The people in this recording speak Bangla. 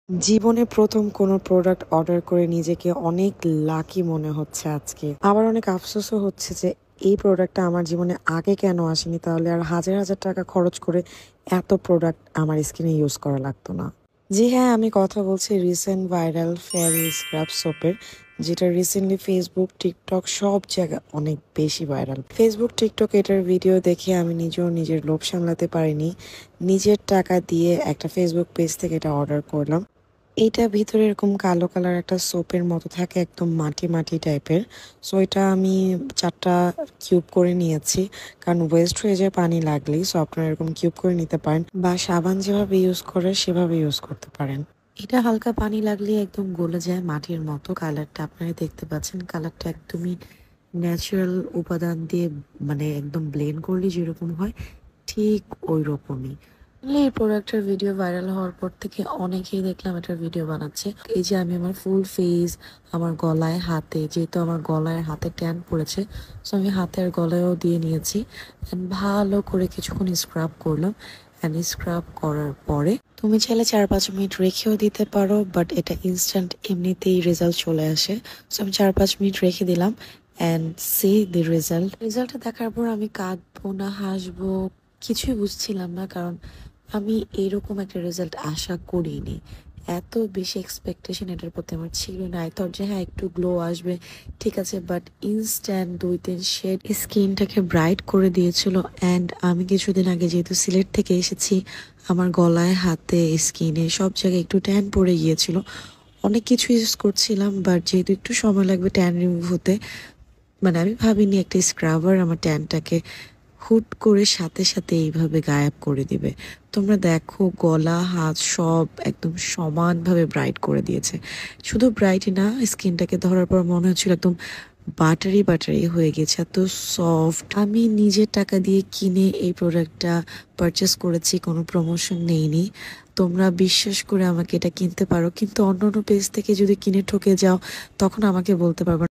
জীবনে প্রথম কোনো প্রোডাক্ট অর্ডার করে নিজেকে অনেক লাকি মনে হচ্ছে আজকে। আবার অনেক আফসোসও হচ্ছে যে এই প্রোডাক্টটা আমার জীবনে আগে কেন আসেনি, তাহলে আর হাজার হাজার টাকা খরচ করে এত প্রোডাক্ট আমার স্কিনে ইউজ করা লাগতো না। জি হ্যাঁ, আমি কথা বলছি রিসেন্ট ভাইরাল ফেয়ারি স্ক্রাব সোপের, যেটা রিসেন্টলি ফেসবুক, টিকটক সব জায়গায় অনেক বেশি ভাইরাল। ফেসবুক, টিকটক এটার ভিডিও দেখে আমি নিজেও নিজের লোভ সামলাতে পারিনি। নিজের টাকা দিয়ে একটা ফেসবুক পেজ থেকে এটা অর্ডার করলাম। এইটা ভিতরে এরকম কালো কালার একটা সোপের মতো থাকে, একদম মাটি মাটি টাইপের। সো এটা আমি 4টা কিউব করে নিয়েছি, কারণ ওয়েস্ট হয়ে যায় পানি লাগলেই। সো আপনারা এরকম কিউব করে নিতে পারেন, বা সাবান যেভাবে ইউজ করে সেভাবে ইউজ করতে পারেন। এটা হালকা পানি লাগলে একদম গলে যায় মাটির মতো। কালারটা আপনারা দেখতে পাচ্ছেন, কালারটা একদমই ন্যাচারাল উপাদান দিয়ে, মানে একদম ব্লেন্ড করলে যেরকম হয় ঠিক ওই রকমই। এই প্রোডাক্টের ভিডিও ভাইরাল হওয়ার পর থেকে অনেকেই দেখলাম এটার ভিডিও বানাচ্ছে। এই যে আমি আমার ফুল ফেস, আমার গলায়, হাতে, যেহেতু আমার গলায় হাতে ট্যান পড়েছে, সো আমি হাতে আর গলায়ও দিয়ে নিয়েছি। অ্যান্ড ভালো করে কিছুক্ষণ স্ক্রাব করলাম। অ্যান্ড স্ক্রাব করার পরে তুমি চাইলে 4-5 মিনিট রেখেও দিতে পারো, বাট এটা ইনস্ট্যান্ট এমনিতেই রেজাল্ট চলে আসে। সো আমি 4-5 মিনিট রেখে দিলাম অ্যান্ড সি দি রেজাল্টটা দেখার পর আমি কাঁদবো না হাসবো কিছুই বুঝছিলাম না, কারণ আমি এইরকম একটা রেজাল্ট আশা করিনি। এত বেশি এক্সপেকটেশন এটার প্রতি আমার ছিল না। আই থট যে হ্যাঁ একটু গ্লো আসবে, ঠিক আছে, বাট ইনস্ট্যান্ট 2-3 শেড স্কিনটাকে ব্রাইট করে দিয়েছিল। অ্যান্ড আমি কিছুদিন আগে যেহেতু সিলেট থেকে এসেছি, আমার গলায়, হাতে, স্কিনে সব জায়গায় একটু ট্যান পড়ে গিয়েছিল। অনেক কিছু ইউজ করছিলাম, বাট যেহেতু একটু সময় লাগবে ট্যান রিমুভ হতে, মানে আমি ভাবিনি একটা স্ক্রাবার আমার ট্যানটাকে হুট করে সাথে সাথে এইভাবে গায়েব করে দিবে। তোমরা দেখো গলা, হাত সব একদম সমানভাবে ব্রাইট করে দিয়েছে। শুধু ব্রাইটই না, স্কিনটাকে ধরার পর মনে হচ্ছিল একদম বাটারি বাটারি হয়ে গেছে, এত সফট। আমি নিজের টাকা দিয়ে কিনে এই প্রোডাক্টটা পারচেস করেছি, কোনো প্রমোশন নেইনি। তোমরা বিশ্বাস করে আমাকে এটা কিনতে পারো, কিন্তু অন্য অন্য পেজ থেকে যদি কিনে ঠকে যাও তখন আমাকে বলতে পারবে না।